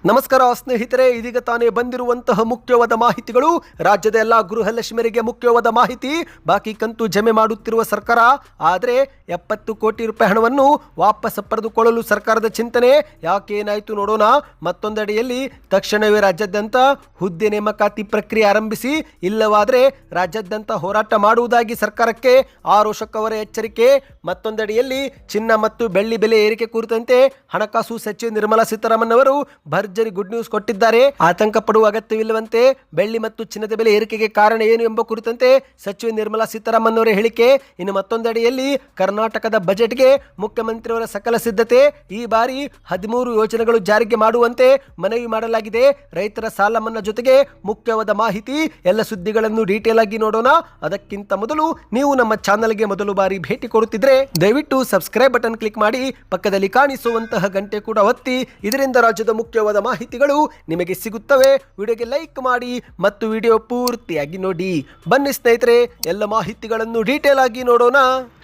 ನಮಸ್ಕಾರ ಸ್ನೇಹಿತರೆ, ಇದೀಗ ತಾನೇ ಬಂದಿರುವಂತಹ ಮುಖ್ಯವಾದ ಮಾಹಿತಿಗಳು. ರಾಜ್ಯದ ಎಲ್ಲ ಗೃಹಲಕ್ಷ್ಮಿಯರಿಗೆ ಮುಖ್ಯವಾದ ಮಾಹಿತಿ. ಬಾಕಿ ಕಂತು ಜಮೆ ಮಾಡುತ್ತಿರುವ ಸರ್ಕಾರ, ಆದರೆ 70 ಕೋಟಿ ರೂಪಾಯಿ ಹಣವನ್ನು ವಾಪಸ್ ಪಡೆದುಕೊಳ್ಳಲು ಸರ್ಕಾರದ ಚಿಂತನೆ. ಯಾಕೆ ಏನಾಯಿತು ನೋಡೋಣ. ಮತ್ತೊಂದೆಡೆಯಲ್ಲಿ ತಕ್ಷಣವೇ ರಾಜ್ಯಾದ್ಯಂತ ಹುದ್ದೆ ನೇಮಕಾತಿ ಪ್ರಕ್ರಿಯೆ ಆರಂಭಿಸಿ, ಇಲ್ಲವಾದರೆ ರಾಜ್ಯಾದ್ಯಂತ ಹೋರಾಟ ಮಾಡುವುದಾಗಿ ಸರ್ಕಾರಕ್ಕೆ ಆರೋಶಕ್ ಅವರ ಎಚ್ಚರಿಕೆ. ಮತ್ತೊಂದೆಡೆಯಲ್ಲಿ ಚಿನ್ನ ಮತ್ತು ಬೆಳ್ಳಿ ಬೆಲೆ ಏರಿಕೆ ಕುರಿತಂತೆ ಹಣಕಾಸು ಸಚಿವೆ ನಿರ್ಮಲಾ ಸೀತಾರಾಮನ್ ಅವರು ಭರ್ಜರಿ ಗುಡ್ ನ್ಯೂಸ್ ಕೊಟ್ಟಿದ್ದಾರೆ. ಆತಂಕ ಪಡುವ ಅಗತ್ಯವಿಲ್ಲವಂತೆ. ಬೆಳ್ಳಿ ಮತ್ತು ಚಿನ್ನದ ಬೆಲೆ ಏರಿಕೆಗೆ ಕಾರಣ ಏನು ಎಂಬ ಕುರಿತಂತೆ ಸಚಿವೆ ನಿರ್ಮಲಾ ಸೀತಾರಾಮನ್ ಅವರ ಹೇಳಿಕೆ. ಇನ್ನು ಮತ್ತೊಂದೆಡೆಯಲ್ಲಿ ಕರ್ನಾಟಕದ ಬಜೆಟ್ಗೆ ಮುಖ್ಯಮಂತ್ರಿಯವರ ಸಕಲ ಸಿದ್ಧತೆ. ಈ ಬಾರಿ 13 ಯೋಜನೆಗಳು ಜಾರಿಗೆ ಮಾಡುವಂತೆ ಮನವಿ ಮಾಡಲಾಗಿದೆ. ರೈತರ ಸಾಲ ಮನ್ನಾ ಜೊತೆಗೆ ಮುಖ್ಯವಾದ ಮಾಹಿತಿ. ಎಲ್ಲ ಸುದ್ದಿಗಳನ್ನು ಡೀಟೇಲ್ ಆಗಿ ನೋಡೋಣ. ಅದಕ್ಕಿಂತ ಮೊದಲು ನೀವು ನಮ್ಮ ಚಾನಲ್ಗೆ ಮೊದಲು ಬಾರಿ ಭೇಟಿ ಕೊಡುತ್ತಿದ್ರೆ ದಯವಿಟ್ಟು ಸಬ್ಸ್ಕ್ರೈಬ್ ಬಟನ್ ಕ್ಲಿಕ್ ಮಾಡಿ, ಪಕ್ಕದಲ್ಲಿ ಕಾಣಿಸುವಂತಹ ಗಂಟೆ ಕೂಡ ಒತ್ತಿ. ಇದರಿಂದ ರಾಜ್ಯದ ಮುಖ್ಯವಾದ ಮಾಹಿತಿಗಳು ನಿಮಗೆ ಸಿಗುತ್ತವೆ. ವಿಡಿಯೋಗೆ ಲೈಕ್ ಮಾಡಿ ಮತ್ತು ವಿಡಿಯೋ ಪೂರ್ತಿಯಾಗಿ ನೋಡಿ. ಬನ್ನಿ ಸ್ನೇಹಿತರೆ, ಎಲ್ಲ ಮಾಹಿತಿಗಳನ್ನು ಡೀಟೇಲ್ ಆಗಿ ನೋಡೋಣ.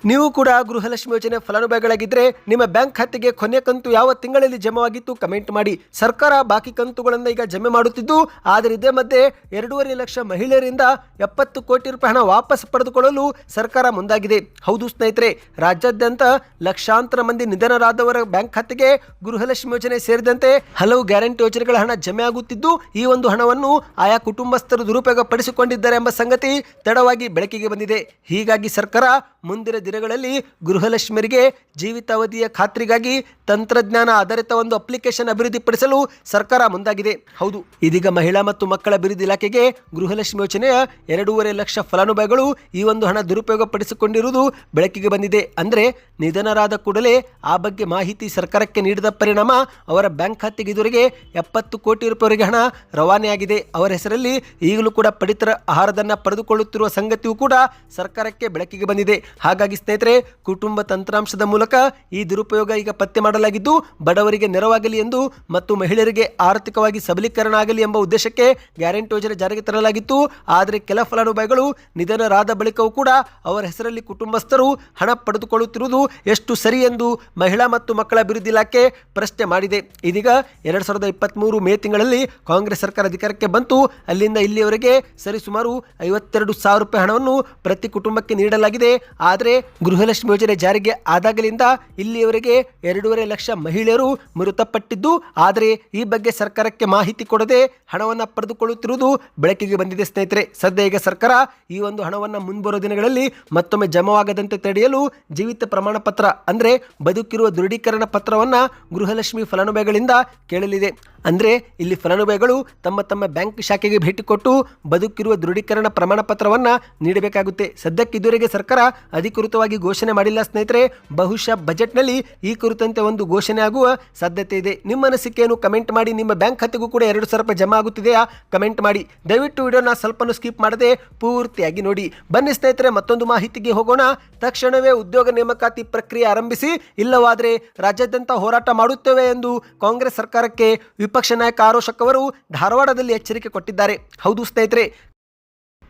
ನೀವು ಕೂಡ ಗೃಹಲಕ್ಷ್ಮಿ ಯೋಜನೆ ಫಲಾನುಭವಿಗಳಾಗಿದ್ದರೆ ನಿಮ್ಮ ಬ್ಯಾಂಕ್ ಖಾತೆಗೆ ಕೊನೆಯ ಕಂತು ಯಾವ ತಿಂಗಳಲ್ಲಿ ಜಮೆವಾಗಿತ್ತು ಕಮೆಂಟ್ ಮಾಡಿ. ಸರ್ಕಾರ ಬಾಕಿ ಕಂತುಗಳನ್ನು ಈಗ ಜಮೆ ಮಾಡುತ್ತಿದ್ದು, ಆದರೆ ಇದೇ ಮಧ್ಯೆ 2.5 ಲಕ್ಷ ಮಹಿಳೆಯರಿಂದ 70 ಕೋಟಿ ರೂಪಾಯಿ ಹಣ ವಾಪಸ್ ಪಡೆದುಕೊಳ್ಳಲು ಸರ್ಕಾರ ಮುಂದಾಗಿದೆ. ಹೌದು ಸ್ನೇಹಿತರೆ, ರಾಜ್ಯಾದ್ಯಂತ ಲಕ್ಷಾಂತರ ಮಂದಿ ನಿಧನರಾದವರ ಬ್ಯಾಂಕ್ ಖಾತೆಗೆ ಗೃಹಲಕ್ಷ್ಮಿ ಯೋಜನೆ ಸೇರಿದಂತೆ ಹಲವು ಗ್ಯಾರಂಟಿ ಯೋಜನೆಗಳ ಹಣ ಜಮೆ ಆಗುತ್ತಿದ್ದು, ಈ ಒಂದು ಹಣವನ್ನು ಆಯಾ ಕುಟುಂಬಸ್ಥರು ದುರುಪಯೋಗ ಪಡಿಸಿಕೊಂಡಿದ್ದಾರೆ ಎಂಬ ಸಂಗತಿ ತಡವಾಗಿ ಬೆಳಕಿಗೆ ಬಂದಿದೆ. ಹೀಗಾಗಿ ಸರ್ಕಾರ ಮುಂದಿನ ದಿನಗಳಲ್ಲಿ ಗೃಹಲಕ್ಷ್ಮಿಯರಿಗೆ ಜೀವಿತಾವಧಿಯ ಖಾತ್ರಿಗಾಗಿ ತಂತ್ರಜ್ಞಾನ ಆಧಾರಿತ ಒಂದು ಅಪ್ಲಿಕೇಶನ್ ಅಭಿವೃದ್ಧಿಪಡಿಸಲು ಸರ್ಕಾರ ಮುಂದಾಗಿದೆ. ಹೌದು, ಇದೀಗ ಮಹಿಳಾ ಮತ್ತು ಮಕ್ಕಳ ಅಭಿವೃದ್ಧಿ ಇಲಾಖೆಗೆ ಗೃಹಲಕ್ಷ್ಮಿ ಯೋಜನೆಯ 2.5 ಲಕ್ಷ ಫಲಾನುಭವಿಗಳು ಈ ಒಂದು ಹಣ ದುರುಪಯೋಗ ಪಡಿಸಿಕೊಂಡಿರುವುದು ಬೆಳಕಿಗೆ ಬಂದಿದೆ. ಅಂದರೆ ನಿಧನರಾದ ಕೂಡಲೇ ಆ ಬಗ್ಗೆ ಮಾಹಿತಿ ಸರ್ಕಾರಕ್ಕೆ ನೀಡಿದ ಪರಿಣಾಮ ಅವರ ಬ್ಯಾಂಕ್ ಖಾತೆಗೆ ಇದುವರೆಗೆ 70 ಕೋಟಿ ರೂಪಾಯಿವರೆಗೆ ಹಣ ರವಾನೆಯಾಗಿದೆ. ಅವರ ಹೆಸರಲ್ಲಿ ಈಗಲೂ ಕೂಡ ಪಡಿತರ ಆಹಾರಧನ ಪಡೆದುಕೊಳ್ಳುತ್ತಿರುವ ಸಂಗತಿಯೂ ಕೂಡ ಸರ್ಕಾರಕ್ಕೆ ಬೆಳಕಿಗೆ ಬಂದಿದೆ. ಹಾಗಾಗಿ ಸ್ನೇಹಿತರೆ, ಕುಟುಂಬ ತಂತ್ರಾಂಶದ ಮೂಲಕ ಈ ದುರುಪಯೋಗ ಈಗ ಪತ್ತೆ ಮಾಡಲಾಗಿದ್ದು, ಬಡವರಿಗೆ ನೆರವಾಗಲಿ ಎಂದು ಮತ್ತು ಮಹಿಳೆಯರಿಗೆ ಆರ್ಥಿಕವಾಗಿ ಸಬಲೀಕರಣ ಆಗಲಿ ಎಂಬ ಉದ್ದೇಶಕ್ಕೆ ಗ್ಯಾರಂಟಿ ಯೋಜನೆ ಜಾರಿಗೆ ತರಲಾಗಿತ್ತು. ಆದರೆ ಕೆಲ ಫಲಾನುಭವಿಗಳು ನಿಧನರಾದ ಬಳಿಕವೂ ಕೂಡ ಅವರ ಹೆಸರಲ್ಲಿ ಕುಟುಂಬಸ್ಥರು ಹಣ ಪಡೆದುಕೊಳ್ಳುತ್ತಿರುವುದು ಎಷ್ಟು ಸರಿ ಎಂದು ಮಹಿಳಾ ಮತ್ತು ಮಕ್ಕಳ ಅಭಿವೃದ್ಧಿ ಇಲಾಖೆ ಪ್ರಶ್ನೆ ಮಾಡಿದೆ. ಇದೀಗ 2023 ಮೇ ತಿಂಗಳಲ್ಲಿ ಕಾಂಗ್ರೆಸ್ ಸರ್ಕಾರ ಅಧಿಕಾರಕ್ಕೆ ಬಂತು. ಅಲ್ಲಿಂದ ಇಲ್ಲಿಯವರೆಗೆ ಸರಿಸುಮಾರು 52,000 ರೂಪಾಯಿ ಹಣವನ್ನು ಪ್ರತಿ ಕುಟುಂಬಕ್ಕೆ ನೀಡಲಾಗಿದೆ. ಆದರೆ ಗೃಹಲಕ್ಷ್ಮಿ ಯೋಜನೆ ಜಾರಿಗೆ ಆದಾಗಲಿಂದ ಇಲ್ಲಿಯವರೆಗೆ 2.5 ಲಕ್ಷ ಮಹಿಳೆಯರು ಮೃತಪಟ್ಟಿದ್ದು, ಆದರೆ ಈ ಬಗ್ಗೆ ಸರ್ಕಾರಕ್ಕೆ ಮಾಹಿತಿ ಕೊಡದೆ ಹಣವನ್ನು ಪಡೆದುಕೊಳ್ಳುತ್ತಿರುವುದು ಬೆಳಕಿಗೆ ಬಂದಿದೆ. ಸ್ನೇಹಿತರೆ, ಸದ್ಯ ಈಗ ಸರ್ಕಾರ ಈ ಒಂದು ಹಣವನ್ನು ಮುಂಬರುವ ದಿನಗಳಲ್ಲಿ ಮತ್ತೊಮ್ಮೆ ಜಮವಾಗದಂತೆ ತಡೆಯಲು ಜೀವಿತ ಪ್ರಮಾಣ ಪತ್ರ ಅಂದರೆ ಬದುಕಿರುವ ದೃಢೀಕರಣ ಪತ್ರವನ್ನು ಗೃಹಲಕ್ಷ್ಮಿ ಫಲಾನುಭವಿಗಳಿಂದ ಕೇಳಲಿದೆ. ಅಂದರೆ ಇಲ್ಲಿ ಫಲಾನುಭವಿಗಳು ತಮ್ಮ ತಮ್ಮ ಬ್ಯಾಂಕ್ ಶಾಖೆಗೆ ಭೇಟಿ ಕೊಟ್ಟು ಬದುಕಿರುವ ದೃಢೀಕರಣ ಪ್ರಮಾಣ ಪತ್ರವನ್ನು ನೀಡಬೇಕಾಗುತ್ತೆ. ಸದ್ಯಕ್ಕೆ ಇದುವರೆಗೆ ಸರ್ಕಾರ ಅಧಿಕೃತವಾಗಿ ಘೋಷಣೆ ಮಾಡಿಲ್ಲ ಸ್ನೇಹಿತರೆ. ಬಹುಶಃ ಬಜೆಟ್ನಲ್ಲಿ ಈ ಕುರಿತಂತೆ ಒಂದು ಘೋಷಣೆ ಆಗುವ ಸಾಧ್ಯತೆ ಇದೆ. ನಿಮ್ಮ ಅನಿಸಿಕೆಯನ್ನು ಕಮೆಂಟ್ ಮಾಡಿ. ನಿಮ್ಮ ಬ್ಯಾಂಕ್ ಖಾತೆಗೂ ಕೂಡ 2,000 ರೂಪಾಯಿ ಜಮಾ ಆಗುತ್ತಿದೆಯಾ ಕಮೆಂಟ್ ಮಾಡಿ. ದಯವಿಟ್ಟು ವಿಡಿಯೋನ ಸ್ವಲ್ಪನೂ ಸ್ಕಿಪ್ ಮಾಡದೆ ಪೂರ್ತಿಯಾಗಿ ನೋಡಿ. ಬನ್ನಿ ಸ್ನೇಹಿತರೆ, ಮತ್ತೊಂದು ಮಾಹಿತಿಗೆ ಹೋಗೋಣ. ತಕ್ಷಣವೇ ಉದ್ಯೋಗ ನೇಮಕಾತಿ ಪ್ರಕ್ರಿಯೆ ಆರಂಭಿಸಿ, ಇಲ್ಲವಾದರೆ ರಾಜ್ಯಾದ್ಯಂತ ಹೋರಾಟ ಮಾಡುತ್ತೇವೆ ಎಂದು ಕಾಂಗ್ರೆಸ್ ಸರ್ಕಾರಕ್ಕೆ ವಿಪಕ್ಷ ನಾಯಕ ಆರೋಶಕ್ ಅವರು ಧಾರವಾಡದಲ್ಲಿ ಎಚ್ಚರಿಕೆ ಕೊಟ್ಟಿದ್ದಾರೆ. ಹೌದು ಸ್ನೇಹಿತರೆ,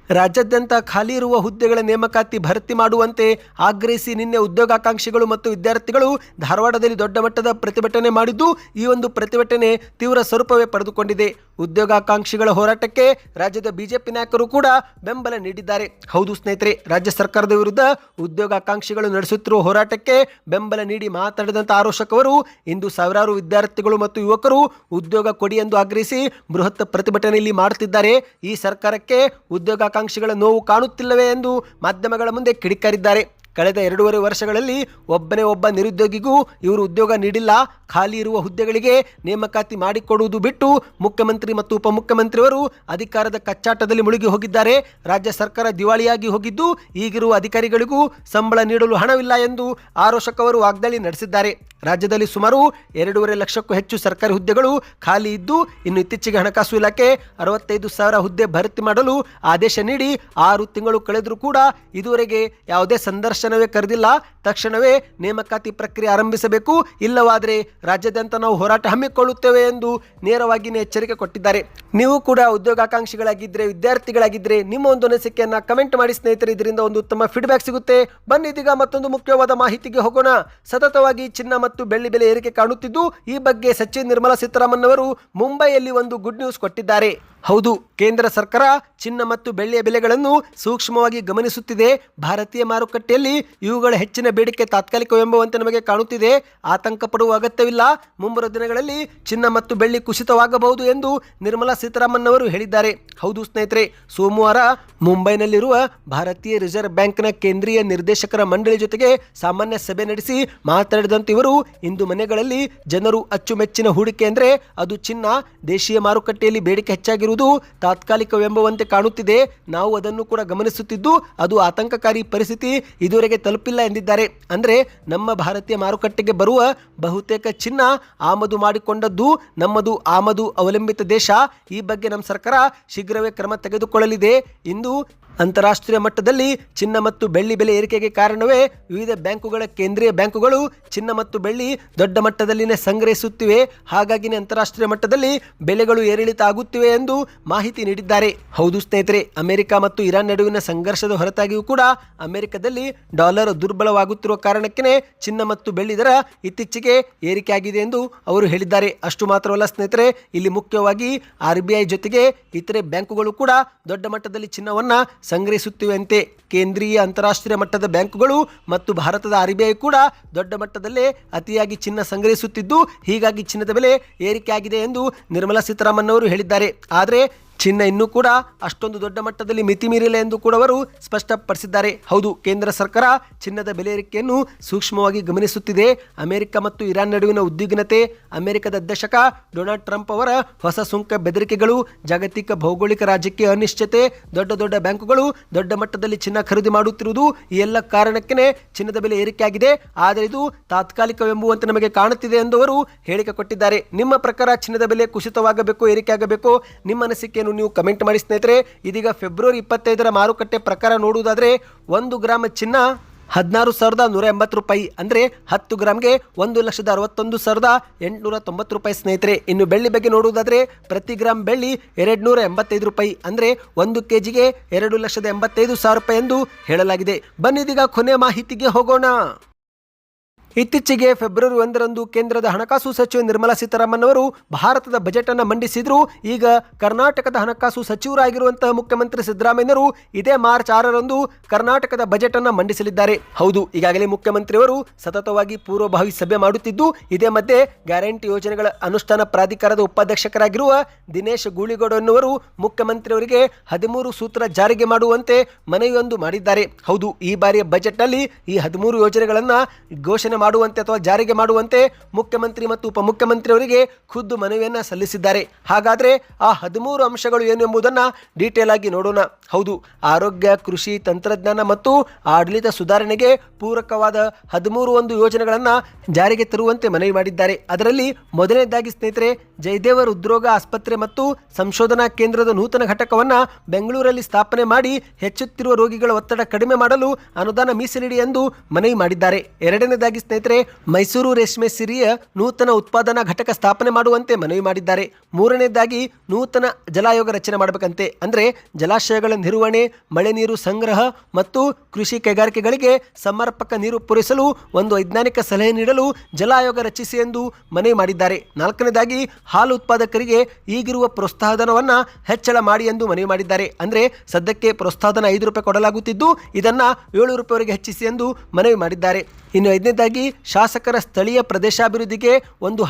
ರಾಜ್ಯಾದ್ಯಂತ ಖಾಲಿ ಇರುವ ಹುದ್ದೆಗಳ ನೇಮಕಾತಿ ಭರ್ತಿ ಮಾಡುವಂತೆ ಆಗ್ರಹಿಸಿ ನಿನ್ನೆ ಉದ್ಯೋಗಾಕಾಂಕ್ಷಿಗಳು ಮತ್ತು ವಿದ್ಯಾರ್ಥಿಗಳು ಧಾರವಾಡದಲ್ಲಿ ದೊಡ್ಡ ಮಟ್ಟದ ಪ್ರತಿಭಟನೆ ಮಾಡಿದ್ದು, ಈ ಒಂದು ಪ್ರತಿಭಟನೆ ತೀವ್ರ ಸ್ವರೂಪವೇ ಪಡೆದುಕೊಂಡಿದೆ. ಉದ್ಯೋಗಾಕಾಂಕ್ಷಿಗಳ ಹೋರಾಟಕ್ಕೆ ರಾಜ್ಯದ ಬಿಜೆಪಿ ನಾಯಕರು ಕೂಡ ಬೆಂಬಲ ನೀಡಿದ್ದಾರೆ. ಹೌದು ಸ್ನೇಹಿತರೆ, ರಾಜ್ಯ ಸರ್ಕಾರದ ವಿರುದ್ಧ ಉದ್ಯೋಗಾಕಾಂಕ್ಷಿಗಳು ನಡೆಸುತ್ತಿರುವ ಹೋರಾಟಕ್ಕೆ ಬೆಂಬಲ ನೀಡಿ ಮಾತನಾಡಿದಂಥ ಆರೋಶಕ್ ಅವರು ಇಂದು ಸಾವಿರಾರು ವಿದ್ಯಾರ್ಥಿಗಳು ಮತ್ತು ಯುವಕರು ಉದ್ಯೋಗ ಕೊಡಿ ಎಂದು ಆಗ್ರಹಿಸಿ ಬೃಹತ್ ಪ್ರತಿಭಟನೆಯಲ್ಲಿ ಮಾಡುತ್ತಿದ್ದಾರೆ. ಈ ಸರ್ಕಾರಕ್ಕೆ ಉದ್ಯೋಗಾಕಾಂಕ್ಷಿಗಳ ನೋವು ಕಾಣುತ್ತಿಲ್ಲವೇ ಎಂದು ಮಾಧ್ಯಮಗಳ ಮುಂದೆ ಕಿಡಿಕಾರಿದ್ದಾರೆ. ಕಳೆದ 2.5 ವರ್ಷಗಳಲ್ಲಿ ಒಬ್ಬನೇ ಒಬ್ಬ ನಿರುದ್ಯೋಗಿಗೂ ಇವರು ಉದ್ಯೋಗ ನೀಡಿಲ್ಲ. ಖಾಲಿ ಇರುವ ಹುದ್ದೆಗಳಿಗೆ ನೇಮಕಾತಿ ಮಾಡಿಕೊಡುವುದು ಬಿಟ್ಟು ಮುಖ್ಯಮಂತ್ರಿ ಮತ್ತು ಉಪಮುಖ್ಯಮಂತ್ರಿಯವರು ಅಧಿಕಾರದ ಕಚ್ಚಾಟದಲ್ಲಿ ಮುಳುಗಿ ಹೋಗಿದ್ದಾರೆ. ರಾಜ್ಯ ಸರ್ಕಾರ ದಿವಾಳಿಯಾಗಿ ಹೋಗಿದ್ದು, ಈಗಿರುವ ಅಧಿಕಾರಿಗಳಿಗೂ ಸಂಬಳ ನೀಡಲು ಹಣವಿಲ್ಲ ಎಂದು ಆರೋಶಕ್ ಅವರು ವಾಗ್ದಾಳಿ ನಡೆಸಿದ್ದಾರೆ. ರಾಜ್ಯದಲ್ಲಿ ಸುಮಾರು 2.5 ಲಕ್ಷಕ್ಕೂ ಹೆಚ್ಚು ಸರ್ಕಾರಿ ಹುದ್ದೆಗಳು ಖಾಲಿ ಇದ್ದು, ಇನ್ನು ಇತ್ತೀಚೆಗೆ ಹಣಕಾಸು ಇಲಾಖೆ 65,000 ಹುದ್ದೆ ಭರ್ತಿ ಮಾಡಲು ಆದೇಶ ನೀಡಿ 6 ತಿಂಗಳು ಕಳೆದರೂ ಕೂಡ ಇದುವರೆಗೆ ಯಾವುದೇ ಸಂದರ್ಶನ ಅಧಿವೇಶನವೇ ಕರೆದಿಲ್ಲ, ತಕ್ಷಣವೇ ನೇಮಕಾತಿ ಪ್ರಕ್ರಿಯೆ ಆರಂಭಿಸಬೇಕು, ಇಲ್ಲವಾದರೆ ರಾಜ್ಯಾದ್ಯಂತ ನಾವು ಹೋರಾಟ ಹಮ್ಮಿಕೊಳ್ಳುತ್ತೇವೆ ಎಂದು ನೇರವಾಗಿಯೇ ಎಚ್ಚರಿಕೆ ಕೊಟ್ಟಿದ್ದಾರೆ. ನೀವು ಕೂಡ ಉದ್ಯೋಗಾಕಾಂಕ್ಷಿಗಳಾಗಿದ್ದರೆ, ವಿದ್ಯಾರ್ಥಿಗಳಾಗಿದ್ದರೆ ನಿಮ್ಮ ಒಂದು ಅನಿಸಿಕೆಯನ್ನು ಕಮೆಂಟ್ ಮಾಡಿ ಸ್ನೇಹಿತರೆ. ಇದರಿಂದ ಒಂದು ಉತ್ತಮ ಫೀಡ್ಬ್ಯಾಕ್ ಸಿಗುತ್ತೆ. ಬನ್ನಿ ಇದೀಗ ಮತ್ತೊಂದು ಮುಖ್ಯವಾದ ಮಾಹಿತಿಗೆ ಹೋಗೋಣ. ಸತತವಾಗಿ ಚಿನ್ನ ಮತ್ತು ಬೆಳ್ಳಿ ಬೆಲೆ ಏರಿಕೆ ಕಾಣುತ್ತಿದ್ದು, ಈ ಬಗ್ಗೆ ಸಚಿವೆ ನಿರ್ಮಲಾ ಸೀತಾರಾಮನ್ ಅವರು ಮುಂಬೈಯಲ್ಲಿ ಒಂದು ಗುಡ್ ನ್ಯೂಸ್ ಕೊಟ್ಟಿದ್ದಾರೆ. ಹೌದು, ಕೇಂದ್ರ ಸರ್ಕಾರ ಚಿನ್ನ ಮತ್ತು ಬೆಳ್ಳಿಯ ಬೆಲೆಗಳನ್ನು ಸೂಕ್ಷ್ಮವಾಗಿ ಗಮನಿಸುತ್ತಿದೆ. ಭಾರತೀಯ ಮಾರುಕಟ್ಟೆಯಲ್ಲಿ ಇವುಗಳ ಹೆಚ್ಚಿನ ಬೇಡಿಕೆ ತಾತ್ಕಾಲಿಕವೆಂಬುವಂತೆ ನಮಗೆ ಕಾಣುತ್ತಿದೆ. ಆತಂಕ ಪಡುವ ಅಗತ್ಯವಿಲ್ಲ. ಮುಂಬರುವ ದಿನಗಳಲ್ಲಿ ಚಿನ್ನ ಮತ್ತು ಬೆಳ್ಳಿ ಕುಸಿತವಾಗಬಹುದು ಎಂದು ನಿರ್ಮಲಾ ಸೀತಾರಾಮನ್ ಅವರು ಹೇಳಿದ್ದಾರೆ. ಹೌದು ಸ್ನೇಹಿತರೆ, ಸೋಮವಾರ ಮುಂಬೈನಲ್ಲಿರುವ ಭಾರತೀಯ ರಿಸರ್ವ್ ಬ್ಯಾಂಕ್ನ ಕೇಂದ್ರೀಯ ನಿರ್ದೇಶಕರ ಮಂಡಳಿ ಜೊತೆಗೆ ಸಾಮಾನ್ಯ ಸಭೆ ನಡೆಸಿ ಮಾತನಾಡಿದಂತೆ ಇವರು, ಇಂದು ಮನೆಗಳಲ್ಲಿ ಜನರು ಅಚ್ಚುಮೆಚ್ಚಿನ ಹೂಡಿಕೆ ಅಂದರೆ ಅದು ಚಿನ್ನ. ದೇಶೀಯ ಮಾರುಕಟ್ಟೆಯಲ್ಲಿ ಬೇಡಿಕೆ ಹೆಚ್ಚಾಗಿರುವುದು ತಾತ್ಕಾಲಿಕವೆಂಬುವಂತೆ ಕಾಣುತ್ತಿದೆ. ನಾವು ಅದನ್ನು ಕೂಡ ಗಮನಿಸುತ್ತಿದ್ದು, ಅದು ಆತಂಕಕಾರಿ ಪರಿಸ್ಥಿತಿ ಇದುವರೆಗೆ ತಲುಪಿಲ್ಲ ಎಂದಿದ್ದಾರೆ. ಅಂದರೆ ನಮ್ಮ ಭಾರತೀಯ ಮಾರುಕಟ್ಟೆಗೆ ಬರುವ ಬಹುತೇಕ ಚಿನ್ನ ಆಮದು ಮಾಡಿಕೊಂಡದ್ದು. ನಮ್ಮದು ಆಮದು ಅವಲಂಬಿತ ದೇಶ. ಈ ಬಗ್ಗೆ ನಮ್ಮ ಸರ್ಕಾರ ಶೀಘ್ರವೇ ಕ್ರಮ ತೆಗೆದುಕೊಳ್ಳಲಿದೆ. ಇಂದು ಅಂತಾರಾಷ್ಟ್ರೀಯ ಮಟ್ಟದಲ್ಲಿ ಚಿನ್ನ ಮತ್ತು ಬೆಳ್ಳಿ ಬೆಲೆ ಏರಿಕೆಗೆ ಕಾರಣವೇ ವಿವಿಧ ಬ್ಯಾಂಕುಗಳ ಕೇಂದ್ರೀಯ ಬ್ಯಾಂಕುಗಳು ಚಿನ್ನ ಮತ್ತು ಬೆಳ್ಳಿ ದೊಡ್ಡ ಮಟ್ಟದಲ್ಲಿನೇ ಸಂಗ್ರಹಿಸುತ್ತಿವೆ. ಹಾಗಾಗಿನೇ ಅಂತಾರಾಷ್ಟ್ರೀಯ ಮಟ್ಟದಲ್ಲಿ ಬೆಲೆಗಳು ಏರಿಳಿತ ಆಗುತ್ತಿವೆ ಎಂದು ಮಾಹಿತಿ ನೀಡಿದ್ದಾರೆ. ಹೌದು ಸ್ನೇಹಿತರೆ, ಅಮೆರಿಕ ಮತ್ತು ಇರಾನ್ ನಡುವಿನ ಸಂಘರ್ಷದ ಹೊರತಾಗಿಯೂ ಕೂಡ ಅಮೆರಿಕದಲ್ಲಿ ಡಾಲರ್ ದುರ್ಬಲವಾಗುತ್ತಿರುವ ಕಾರಣಕ್ಕೆ ಚಿನ್ನ ಮತ್ತು ಬೆಳ್ಳಿ ದರ ಇತ್ತೀಚೆಗೆ ಏರಿಕೆಯಾಗಿದೆ ಎಂದು ಅವರು ಹೇಳಿದ್ದಾರೆ. ಅಷ್ಟು ಮಾತ್ರವಲ್ಲ ಸ್ನೇಹಿತರೆ, ಇಲ್ಲಿ ಮುಖ್ಯವಾಗಿ RBI ಜೊತೆಗೆ ಇತರೆ ಬ್ಯಾಂಕುಗಳು ಕೂಡ ದೊಡ್ಡ ಮಟ್ಟದಲ್ಲಿ ಚಿನ್ನವನ್ನು ಸಂಗ್ರಹಿಸುತ್ತಿವೆಯಂತೆ. ಕೇಂದ್ರೀಯ ಅಂತಾರಾಷ್ಟ್ರೀಯ ಮಟ್ಟದ ಬ್ಯಾಂಕುಗಳು ಮತ್ತು ಭಾರತದ RBI ಕೂಡ ದೊಡ್ಡ ಮಟ್ಟದಲ್ಲೇ ಅತಿಯಾಗಿ ಚಿನ್ನ ಸಂಗ್ರಹಿಸುತ್ತಿದ್ದು, ಹೀಗಾಗಿ ಚಿನ್ನದ ಬೆಲೆ ಏರಿಕೆಯಾಗಿದೆ ಎಂದು ನಿರ್ಮಲಾ ಸೀತಾರಾಮನ್ ಅವರು ಹೇಳಿದ್ದಾರೆ. ಆದರೆ ಚಿನ್ನ ಇನ್ನೂ ಕೂಡ ಅಷ್ಟೊಂದು ದೊಡ್ಡ ಮಟ್ಟದಲ್ಲಿ ಮಿತಿ ಮೀರಿಲ್ಲ ಎಂದು ಕೂಡ ಅವರು ಸ್ಪಷ್ಟಪಡಿಸಿದ್ದಾರೆ. ಹೌದು, ಕೇಂದ್ರ ಸರ್ಕಾರ ಚಿನ್ನದ ಬೆಲೆ ಏರಿಕೆಯನ್ನು ಸೂಕ್ಷ್ಮವಾಗಿ ಗಮನಿಸುತ್ತಿದೆ. ಅಮೆರಿಕ ಮತ್ತು ಇರಾನ್ ನಡುವಿನ ಉದ್ವಿಗ್ನತೆ, ಅಮೆರಿಕದ ಅಧ್ಯಕ್ಷ ಡೊನಾಲ್ಡ್ ಟ್ರಂಪ್ ಅವರ ಹೊಸ ಸುಂಕ ಬೆದರಿಕೆಗಳು, ಜಾಗತಿಕ ಭೌಗೋಳಿಕ ರಾಜಕೀಯ ಅನಿಶ್ಚಿತತೆ, ದೊಡ್ಡ ದೊಡ್ಡ ಬ್ಯಾಂಕುಗಳು ದೊಡ್ಡ ಮಟ್ಟದಲ್ಲಿ ಚಿನ್ನ ಖರೀದಿ ಮಾಡುತ್ತಿರುವುದು, ಈ ಎಲ್ಲ ಕಾರಣಕ್ಕೆ ಚಿನ್ನದ ಬೆಲೆ ಏರಿಕೆಯಾಗಿದೆ. ಆದರೆ ಇದು ತಾತ್ಕಾಲಿಕವೆಂಬುವಂತೆ ನಮಗೆ ಕಾಣುತ್ತಿದೆ ಎಂದು ಅವರು ಹೇಳಿಕೆ ಕೊಟ್ಟಿದ್ದಾರೆ. ನಿಮ್ಮ ಪ್ರಕಾರ ಚಿನ್ನದ ಬೆಲೆ ಕುಸಿತವಾಗಬೇಕು, ಏರಿಕೆಯಾಗಬೇಕು? ನಿಮ್ಮ ಅನಿಸಿಕೆಯನ್ನು ನೀವು ಕಮೆಂಟ್ ಮಾಡಿ ಸ್ನೇಹಿತರೆ. ಇದೀಗ ಫೆಬ್ರವರಿ 25ರ ಮಾರುಕಟ್ಟೆ ಪ್ರಕಾರ ನೋಡುವುದಾದರೆ 1 ಗ್ರಾಮ್ ಚಿನ್ನ 16,180 ರೂಪಾಯಿ, ಅಂದರೆ 10 ಗ್ರಾಮ್ಗೆ 1,61,890 ರೂಪಾಯಿ ಸ್ನೇಹಿತರೆ. ಇನ್ನು ಬೆಳ್ಳಿ ಬಗ್ಗೆ ನೋಡುವುದಾದರೆ ಪ್ರತಿ ಗ್ರಾಮ್ ಬೆಳ್ಳಿ 285 ರೂಪಾಯಿ, ಅಂದರೆ 1 kgಗೆ 2,85,000 ರೂಪಾಯಿ ಎಂದು ಹೇಳಲಾಗಿದೆ. ಬನ್ನಿದೀಗ ಕೊನೆ ಮಾಹಿತಿಗೆ ಹೋಗೋಣ. ಇತ್ತೀಚೆಗೆ ಫೆಬ್ರವರಿ 1ರಂದು ಕೇಂದ್ರದ ಹಣಕಾಸು ಸಚಿವೆ ನಿರ್ಮಲಾ ಸೀತಾರಾಮನ್ ಅವರು ಭಾರತದ ಬಜೆಟ್ ಅನ್ನು ಮಂಡಿಸಿದ್ರು. ಈಗ ಕರ್ನಾಟಕದ ಹಣಕಾಸು ಸಚಿವರಾಗಿರುವಂತಹ ಮುಖ್ಯಮಂತ್ರಿ ಸಿದ್ದರಾಮಯ್ಯರು ಇದೇ ಮಾರ್ಚ್ 6ರಂದು ಕರ್ನಾಟಕದ ಬಜೆಟ್ ಅನ್ನು ಮಂಡಿಸಲಿದ್ದಾರೆ. ಹೌದು, ಈಗಾಗಲೇ ಮುಖ್ಯಮಂತ್ರಿಯವರು ಸತತವಾಗಿ ಪೂರ್ವಭಾವಿ ಸಭೆ ಮಾಡುತ್ತಿದ್ದು, ಇದೇ ಮಧ್ಯೆ ಗ್ಯಾರಂಟಿ ಯೋಜನೆಗಳ ಅನುಷ್ಠಾನ ಪ್ರಾಧಿಕಾರದ ಉಪಾಧ್ಯಕ್ಷರಾಗಿರುವ ದಿನೇಶ್ ಗೂಳಿಗೌಡ ಎನ್ನುವರು ಮುಖ್ಯಮಂತ್ರಿಯವರಿಗೆ 13 ಸೂತ್ರ ಜಾರಿಗೆ ಮಾಡುವಂತೆ ಮನವಿಯೊಂದು ಮಾಡಿದ್ದಾರೆ. ಹೌದು, ಈ ಬಾರಿಯ ಬಜೆಟ್ನಲ್ಲಿ ಈ 13 ಯೋಜನೆಗಳನ್ನು ಘೋಷಣೆ ಮಾಡುವಂತೆ ಅಥವಾ ಜಾರಿಗೆ ಮಾಡುವಂತೆ ಮುಖ್ಯಮಂತ್ರಿ ಮತ್ತು ಉಪಮುಖ್ಯಮಂತ್ರಿಯವರಿಗೆ ಖುದ್ದು ಮನವಿಯನ್ನು ಸಲ್ಲಿಸಿದ್ದಾರೆ. ಹಾಗಾದರೆ ಆ 13 ಅಂಶಗಳು ಏನು ಎಂಬುದನ್ನು ಡೀಟೇಲ್ ಆಗಿ ನೋಡೋಣ. ಹೌದು, ಆರೋಗ್ಯ, ಕೃಷಿ, ತಂತ್ರಜ್ಞಾನ ಮತ್ತು ಆಡಳಿತ ಸುಧಾರಣೆಗೆ ಪೂರಕವಾದ 13 ಯೋಜನೆಗಳನ್ನು ಜಾರಿಗೆ ತರುವಂತೆ ಮನವಿ ಮಾಡಿದ್ದಾರೆ. ಅದರಲ್ಲಿ ಮೊದಲನೇದಾಗಿ ಸ್ನೇಹಿತರೆ, ಜಯದೇವ ಹೃದ್ರೋಗ ಆಸ್ಪತ್ರೆ ಮತ್ತು ಸಂಶೋಧನಾ ಕೇಂದ್ರದ ನೂತನ ಘಟಕವನ್ನು ಬೆಂಗಳೂರಲ್ಲಿ ಸ್ಥಾಪನೆ ಮಾಡಿ ಹೆಚ್ಚುತ್ತಿರುವ ರೋಗಿಗಳ ಒತ್ತಡ ಕಡಿಮೆ ಮಾಡಲು ಅನುದಾನ ಮೀಸಲಿಡಿ ಎಂದು ಮನವಿ ಮಾಡಿದ್ದಾರೆ. ಎರಡನೇದಾಗಿ ಸ್ನೇಹಿತರೆ, ಮೈಸೂರು ರೇಷ್ಮೆ ಸಿರಿಯ ನೂತನ ಉತ್ಪಾದನಾ ಘಟಕ ಸ್ಥಾಪನೆ ಮಾಡುವಂತೆ ಮನವಿ ಮಾಡಿದ್ದಾರೆ. ಮೂರನೇದಾಗಿ, ನೂತನ ಜಲಾಯೋಗ ರಚನೆ ಮಾಡಬೇಕಂತೆ. ಅಂದರೆ ಜಲಾಶಯಗಳ ನಿರ್ವಹಣೆ, ಮಳೆ ನೀರು ಸಂಗ್ರಹ ಮತ್ತು ಕೃಷಿ ಕೈಗಾರಿಕೆಗಳಿಗೆ ಸಮರ್ಪಕ ನೀರು ಪೂರೈಸಲು ಒಂದು ವೈಜ್ಞಾನಿಕ ಸಲಹೆ ನೀಡಲು ಜಲಾಯೋಗ ರಚಿಸಿ ಎಂದು ಮನವಿ ಮಾಡಿದ್ದಾರೆ. ನಾಲ್ಕನೇದಾಗಿ, ಹಾಲು ಉತ್ಪಾದಕರಿಗೆ ಈಗಿರುವ ಪ್ರೋತ್ಸಾಹಧನವನ್ನು ಹೆಚ್ಚಳ ಮಾಡಿ ಎಂದು ಮನವಿ ಮಾಡಿದ್ದಾರೆ. ಅಂದರೆ ಸದ್ಯಕ್ಕೆ ಪ್ರೋತ್ಸಾಹಧನ 5 ರೂಪಾಯಿ ಕೊಡಲಾಗುತ್ತಿದ್ದು, ಇದನ್ನು 7 ರೂಪಾಯಿವರೆಗೆ ಹೆಚ್ಚಿಸಿ ಎಂದು ಮನವಿ ಮಾಡಿದ್ದಾರೆ. ಇನ್ನು ಐದನೇದಾಗಿ, ಶಾಸಕರ ಸ್ಥಳೀಯ ಪ್ರದೇಶಾಭಿವೃದ್ಧಿಗೆ ಒಂದು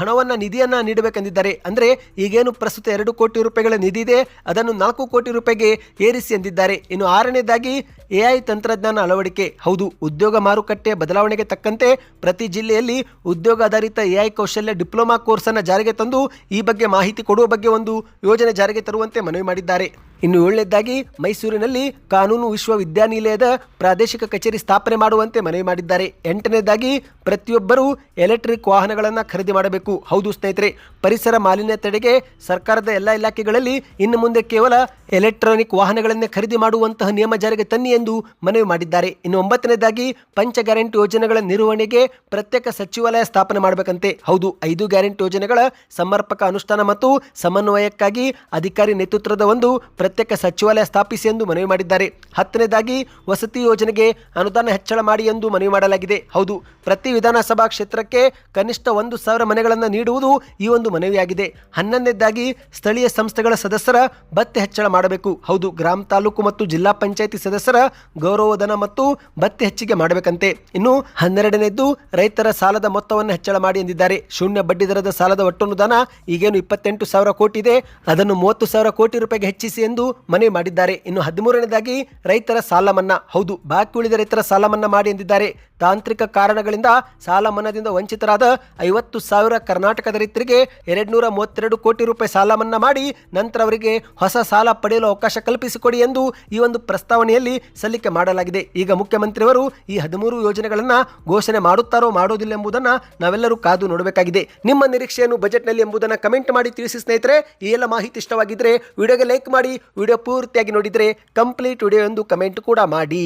ನಿಧಿಯನ್ನು ನೀಡಬೇಕೆಂದಿದ್ದಾರೆ. ಅಂದರೆ ಈಗೇನು ಪ್ರಸ್ತುತ 2 ಕೋಟಿ ರೂಪಾಯಿಗಳ ನಿಧಿ ಇದೆ, ಅದನ್ನು 4 ಕೋಟಿ ರೂಪಾಯಿಗೆ ಏರಿಸಿ ಎಂದಿದ್ದಾರೆ. ಇನ್ನು ಆರನೇದಾಗಿ, AI ತಂತ್ರಜ್ಞಾನ ಅಳವಡಿಕೆ. ಹೌದು, ಉದ್ಯೋಗ ಮಾರುಕಟ್ಟೆ ಬದಲಾವಣೆಗೆ ತಕ್ಕಂತೆ ಪ್ರತಿ ಜಿಲ್ಲೆಯಲ್ಲಿ ಉದ್ಯೋಗ ಆಧಾರಿತ AI ಕೌಶಲ್ಯ ಡಿಪ್ಲೊಮಾ ಕೋರ್ಸನ್ನು ಜಾರಿಗೆ ತಂದು ಈ ಬಗ್ಗೆ ಮಾಹಿತಿ ಕೊಡುವ ಬಗ್ಗೆ ಒಂದು ಯೋಜನೆ ಜಾರಿಗೆ ತರುವಂತೆ ಮನವಿ ಮಾಡಿದ್ದಾರೆ. ಇನ್ನು 7ನೇದಾಗಿ, ಮೈಸೂರಿನಲ್ಲಿ ಕಾನೂನು ವಿಶ್ವವಿದ್ಯಾನಿಲಯದ ಪ್ರಾದೇಶಿಕ ಕಚೇರಿ ಸ್ಥಾಪನೆ ಮಾಡುವಂತೆ ಮನವಿ ಮಾಡಿದ್ದಾರೆ. 8ನೇದಾಗಿ, ಪ್ರತಿಯೊಬ್ಬರೂ ಎಲೆಕ್ಟ್ರಿಕ್ ವಾಹನಗಳನ್ನು ಖರೀದಿ ಮಾಡಬೇಕು. ಹೌದು ಸ್ನೇಹಿತರೆ, ಪರಿಸರ ಮಾಲಿನ್ಯ ತಡೆಗೆ ಸರ್ಕಾರದ ಎಲ್ಲ ಇಲಾಖೆಗಳಲ್ಲಿ ಇನ್ನು ಮುಂದೆ ಕೇವಲ ಎಲೆಕ್ಟ್ರಾನಿಕ್ ವಾಹನಗಳನ್ನೇ ಖರೀದಿ ಮಾಡುವಂತಹ ನಿಯಮ ಜಾರಿಗೆ ತನ್ನಿ ಎಂದು ಮನವಿ ಮಾಡಿದ್ದಾರೆ. ಇನ್ನು 9ನೇದಾಗಿ ಪಂಚ ಗ್ಯಾರಂಟಿ ಯೋಜನೆಗಳ ನಿರ್ವಹಣೆಗೆ ಪ್ರತ್ಯೇಕ ಸಚಿವಾಲಯ ಸ್ಥಾಪನೆ ಮಾಡಬೇಕಂತೆ. ಹೌದು, 5 ಗ್ಯಾರಂಟಿ ಯೋಜನೆಗಳ ಸಮರ್ಪಕ ಅನುಷ್ಠಾನ ಮತ್ತು ಸಮನ್ವಯಕ್ಕಾಗಿ ಅಧಿಕಾರಿ ನೇತೃತ್ವದ ಒಂದು ಪ್ರತ್ಯೇಕ ಸಚಿವಾಲಯ ಸ್ಥಾಪಿಸಿ ಎಂದು ಮನವಿ ಮಾಡಿದ್ದಾರೆ. 10ನೇದಾಗಿ ವಸತಿ ಯೋಜನೆಗೆ ಅನುದಾನ ಹೆಚ್ಚಳ ಮಾಡಿ ಎಂದು ಮನವಿ ಮಾಡಲಾಗಿದೆ. ಹೌದು, ಪ್ರತಿ ವಿಧಾನಸಭಾ ಕ್ಷೇತ್ರಕ್ಕೆ ಕನಿಷ್ಠ 1,000 ಮನೆಗಳನ್ನು ನೀಡುವುದು ಈ ಒಂದು ಮನವಿಯಾಗಿದೆ. 11ನೇದಾಗಿ ಸ್ಥಳೀಯ ಸಂಸ್ಥೆಗಳ ಸದಸ್ಯರ ಭತ್ಯೆ ಹೆಚ್ಚಳ ಮಾಡಬೇಕು. ಹೌದು, ಗ್ರಾಮ ತಾಲೂಕು ಮತ್ತು ಜಿಲ್ಲಾ ಪಂಚಾಯಿತಿ ಸದಸ್ಯರ ಗೌರವಧನ ಮತ್ತು ಭತ್ಯೆ ಹೆಚ್ಚಿಗೆ ಮಾಡಬೇಕಂತೆ. ಇನ್ನು 12ನೇದ್ದು ರೈತರ ಸಾಲದ ಮೊತ್ತವನ್ನು ಹೆಚ್ಚಳ ಮಾಡಿ ಎಂದಿದ್ದಾರೆ. ಶೂನ್ಯ ಬಡ್ಡಿ ದರದ ಸಾಲದ ಒಟ್ಟು ಅನುದಾನ ಈಗೇನು 28,000 ಕೋಟಿ ಇದೆ, ಅದನ್ನು 30,000 ಕೋಟಿ ರೂಪಾಯಿಗೆ ಹೆಚ್ಚಿಸಿ ಎಂದು ಮನವಿ ಮಾಡಿದ್ದಾರೆ. ಇನ್ನು 13ನೇದಾಗಿ ರೈತರ ಸಾಲ ಮನ್ನಾ. ಹೌದು, ಬಾಕಿ ಉಳಿದ ರೈತರ ಸಾಲ ಮನ್ನಾ ಮಾಡಿ ಎಂದಿದ್ದಾರೆ. ತಾಂತ್ರಿಕ ಕಾರಣಗಳಿಂದ ಸಾಲ ಮನ್ನಾದಿಂದ ವಂಚಿತರಾದ 50,000 ಕರ್ನಾಟಕದ ರೈತರಿಗೆ 232 ಕೋಟಿ ರೂಪಾಯಿ ಸಾಲ ಮನ್ನಾ ಮಾಡಿ ನಂತರ ಅವರಿಗೆ ಹೊಸ ಸಾಲ ಪಡೆಯಲು ಅವಕಾಶ ಕಲ್ಪಿಸಿಕೊಡಿ ಎಂದು ಈ ಒಂದು ಪ್ರಸ್ತಾವನೆಯಲ್ಲಿ ಸಲ್ಲಿಕೆ ಮಾಡಲಾಗಿದೆ. ಈಗ ಮುಖ್ಯಮಂತ್ರಿಯವರು ಈ 13 ಯೋಜನೆಗಳನ್ನು ಘೋಷಣೆ ಮಾಡುತ್ತಾರೋ ಮಾಡೋದಿಲ್ಲ ಎಂಬುದನ್ನು ನಾವೆಲ್ಲರೂ ಕಾದು ನೋಡಬೇಕಾಗಿದೆ. ನಿಮ್ಮ ನಿರೀಕ್ಷೆಯನ್ನು ಬಜೆಟ್ನಲ್ಲಿ ಎಂಬುದನ್ನು ಕಮೆಂಟ್ ಮಾಡಿ ತಿಳಿಸಿ ಸ್ನೇಹಿತರೆ. ಈ ಎಲ್ಲ ಮಾಹಿತಿ ಇಷ್ಟವಾಗಿದ್ದರೆ ವಿಡಿಯೋಗೆ ಲೈಕ್ ಮಾಡಿ, ವಿಡಿಯೋ ಪೂರ್ತಿಯಾಗಿ ನೋಡಿದರೆ ಕಂಪ್ಲೀಟ್ ವಿಡಿಯೋ ಎಂದು ಕಮೆಂಟ್ ಕೂಡ ಮಾಡಿ.